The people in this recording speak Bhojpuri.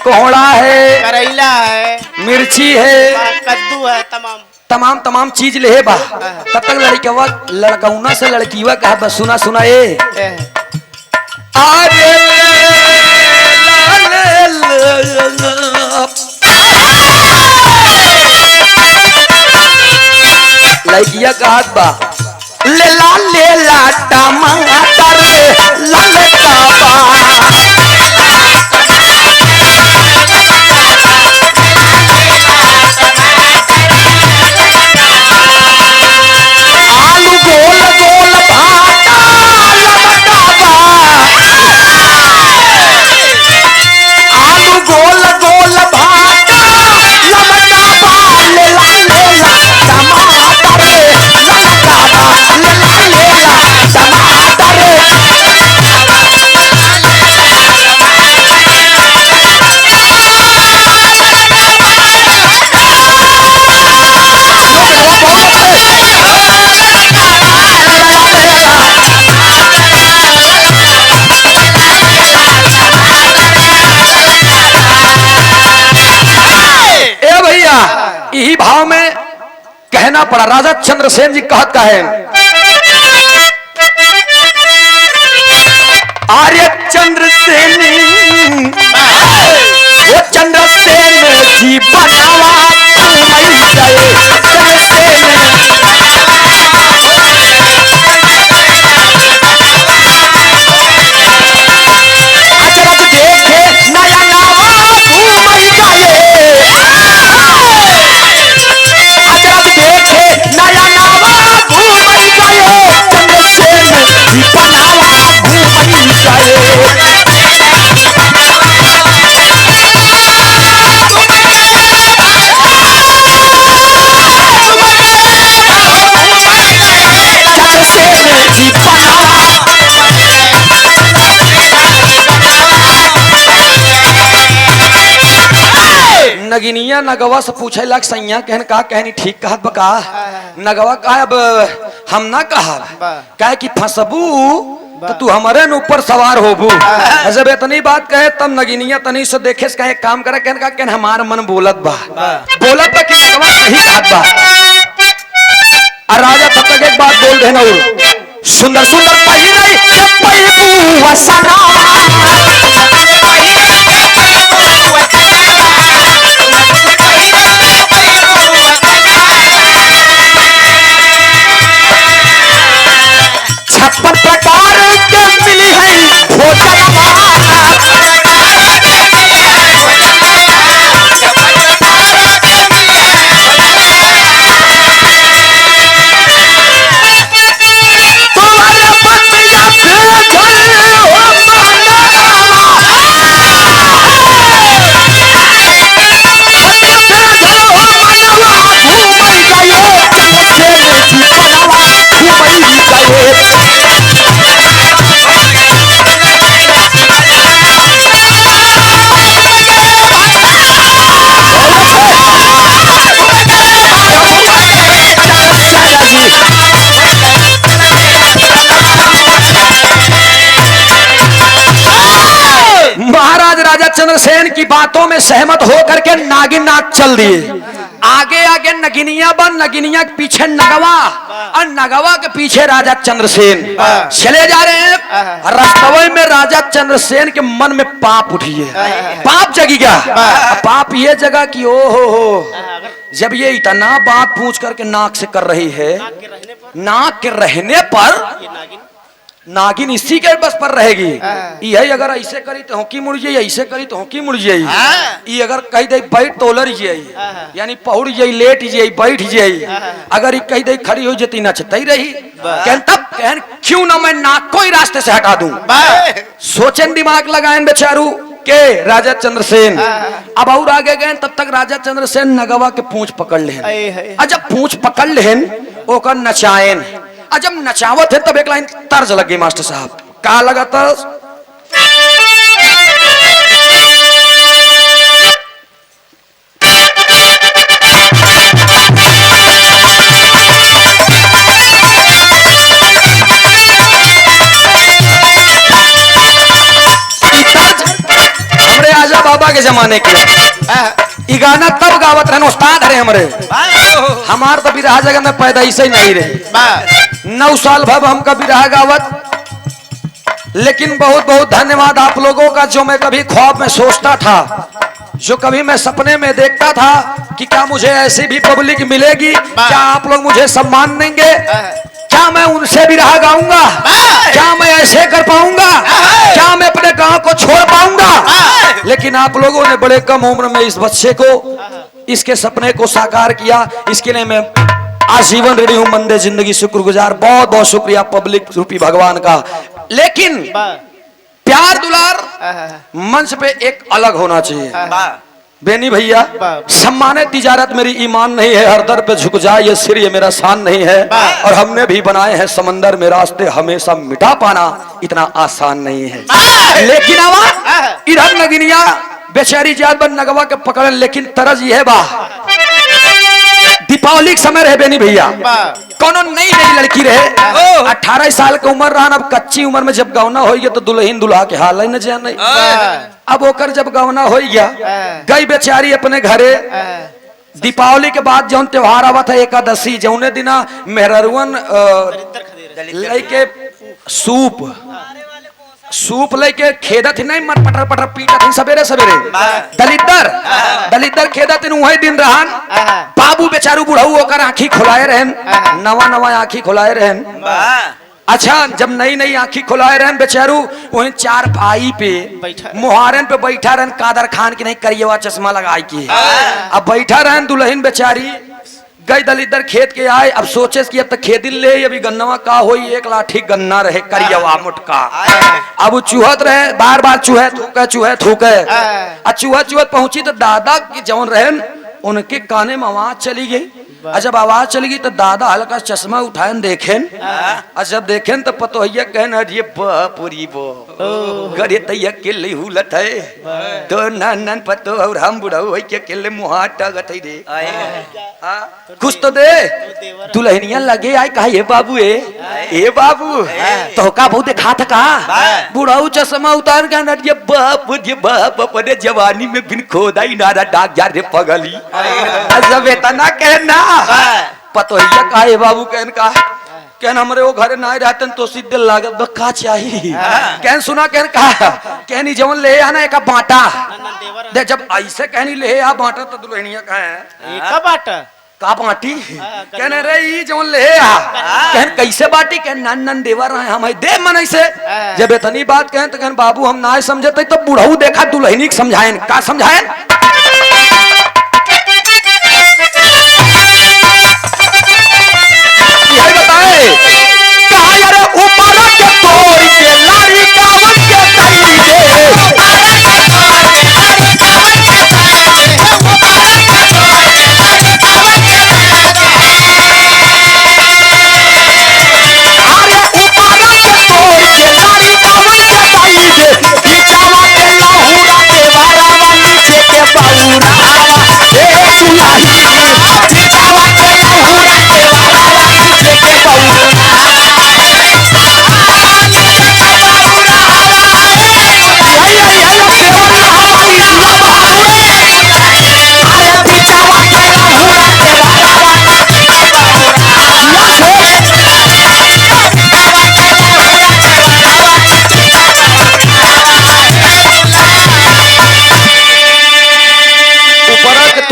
कोहड़ा है, करेला है, मिर्ची है, कद्दू है, तमाम तमाम चीज ले बा। तब तक लड़कवा लड़कौना से लड़कीवा कहा बस सुना सुना ए अरे लड़किया कहत बा ले ला टमाटर ललका बा आलू गोल गोल भाटा ललका बा आलू गोल गोल भाटा ललका बा ले ला टमाटर ललका बा ले ला टमाटर यही भाव में कहना पड़ा। राजा चंद्रसेन जी कहत का है आर्य चंद्रसेन वो चंद्रसेन जी बनावा घूमई जाए चंद्रसेन अचरज देखे नया नावा घूमई जाए अजब देखे नया नावा घूमई गए चंद्रसेन जी बनावा घूमई गए चंद्रसेन जी बनावा नगिनिया नगवा से पूछे लग सैया कहन का कहनी ठीक कहत बका नगवा का अब हम ना कहा कहे कि फंसबू तो तू हमारे न ऊपर सवार होबू। जब इतनी बात कहे तब नगिनिया तनी से देखे से कहे काम करे कहन का कहन हमार मन बोलत बा कि नगवा सही कहत बा। और राजा तब तक एक बात बोल देना सुंदर सुंदर पही नहीं पही वसना छप्पन प्रकार के मिली है भोजन तुम्हारे बतिया पे जल हो महाराज राजा चंद्रसेन की बातों में सहमत होकर के नागिन नाग चल दिए। आगे आगे नगिनिया बन नगिनिया के पीछे नगवा और नगवा के पीछे राजा चंद्रसेन चले जा रहे हैं। रास्तवे में राजा चंद्रसेन के मन में पाप उठी है, पाप जगी गया। पाप ये जगह कि ओ हो जब ये इतना बात पूछ करके नाक से कर रही है, नाक के रहने पर नागिन इसी के बस पर रहेगी। यही अगर ऐसे करी तो होकी मुड़ जाई, ऐसे करी तो होकी मुड़ जाई। ये अगर कही दे बैठ तो उलर जाई, यानी पहुड़ जाई, लेट जाई, बैठ जाई। अगर कही दे खड़ी हो जाती नचती रही। तब कहन क्यों ना मैं नाक को ही रास्ते से हटा दूं। सोचन दिमाग लगाएं बेचारू के राजा चंद्रसेन। अब और आगे गए तब तक राजा चंद्रसेन नगवा के पूंछ पकड़ लेन। जब पूंछ पकड़ लेन ओकर नचायन। जब नचावत है तब एक लाइन तर्ज लग गई मास्टर साहब। का लगा तर्ज? हमरे आजा बाबा बाबा के जमाने के ई गाना तब गावत रहन उस्ताद रहे हमरे हमार तो बिरहा जगह में पैदा ही नहीं रहे 9 साल भर हम का बिरहा गावत। लेकिन बहुत बहुत धन्यवाद आप लोगों का, जो मैं कभी ख्वाब में सोचता था, जो कभी मैं सपने में देखता था कि क्या मुझे ऐसी भी पब्लिक मिलेगी, क्या आप लोग मुझे सम्मान देंगे, क्या मैं उनसे भी रहा गाऊंगा, क्या मैं ऐसे कर पाऊंगा, क्या मैं अपने गांव को छोड़ पाऊंगा। लेकिन आप लोगों ने बड़े कम उम्र में इस बच्चे को, इसके सपने को साकार किया। इसके लिए मैं आजीवन रेडी हूं, मंदे जिंदगी शुक्रगुजार। बहुत बहुत शुक्रिया पब्लिक रूपी भगवान का। लेकिन प्यार दुलार मंच पे एक अलग होना चाहिए। बेनी भैया, सम्मानित तिजारत मेरी ईमान नहीं है, हर दर पे झुक जाए ये सिर, ये मेरा शान नहीं है। और हमने भी बनाए हैं समंदर में रास्ते, हमेशा मिटा पाना इतना आसान नहीं है। लेकिन आवा इधर नगिनिया बेचारी जात बन नगवा के पकड़, लेकिन तरज ये है बा दीपावली के समय रहे बेनी भैया, कौनो नई नई लड़की रहे, 18 साल की उम्र रहा। अब कच्ची उम्र में जब गौना हो गया तो दुल्हन दुल्हा के हाल न जान। अब ओकर जब गौना हो गया, गई बेचारी अपने घरे। दीपावली के बाद जौन त्योहार आवा था एकादशी, जौने दिना मेहरुअन लेके सूप लेके खेदत ही नहीं, मत पटर पटर पीटत ही सवेरे सवेरे। दलितर खेदत वही दिन रहन। बाबू बेचारू बुढ़ऊ होकर आंखी खुलाए रहन, नवा नवा आंखी खुलाए रहन। अच्छा, जब नई नई आंखी खुलाए रहन बेचारू, वही 4 पाई पे मुहारन पे बैठा रहन, कादर खान की नहीं करिएवा चश्मा लगाई की। अब बैठा रहन दुल्हन बेचारी, गई दलितर खेत के आए। अब सोचे कि अब तक खेदिल ले, अभी गन्नवा का होई, एक लाठी गन्ना रहे करियवा मुटका। अब चूहत रहे, बार बार चूहे थूके। चूहत पहुंची तो दादा की जौन रहन उनके काने में आवाज चली गई। और जब आवाज चली गई तो दादा हल्का चश्मा उठाए देखेन। और जब देखेन तो पतोहिया कहन, अरे पूरी बो गरे तैया के ले हुलत है तो नन पतो और हम बुढ़ऊ होई के केले मुहा टगत है रे। कुछ तो दे दुल्हनिया लगे आए, कहा ये बाबू ए बाबू तो का बहुत देखा था का बुढ़ऊ चश्मा उतार के ये बाप रे जवानी में बिन खोदाई नारा डाक जा रे पगली। जब इतना कहना पतोहिया का ए बाबू कहन हमरे वो घरे ना रहते तो सीधे लागत बक्का चाहिए। कहन सुना कहनी जवन ले आना एक बांटा दे। जब ऐसे कहनी ले आ बांटा तो दुल्हनिया का बांटी कहने रे ई जवन ले आ। कहन कैसे बांटी? कहन नन देवर रहे हम दे मन ऐसे। जब इतनी बात कहन तो कहन बाबू हम ना समझते तो बुढ़ऊ देखा दुल्हनी समझाएन का समझाएन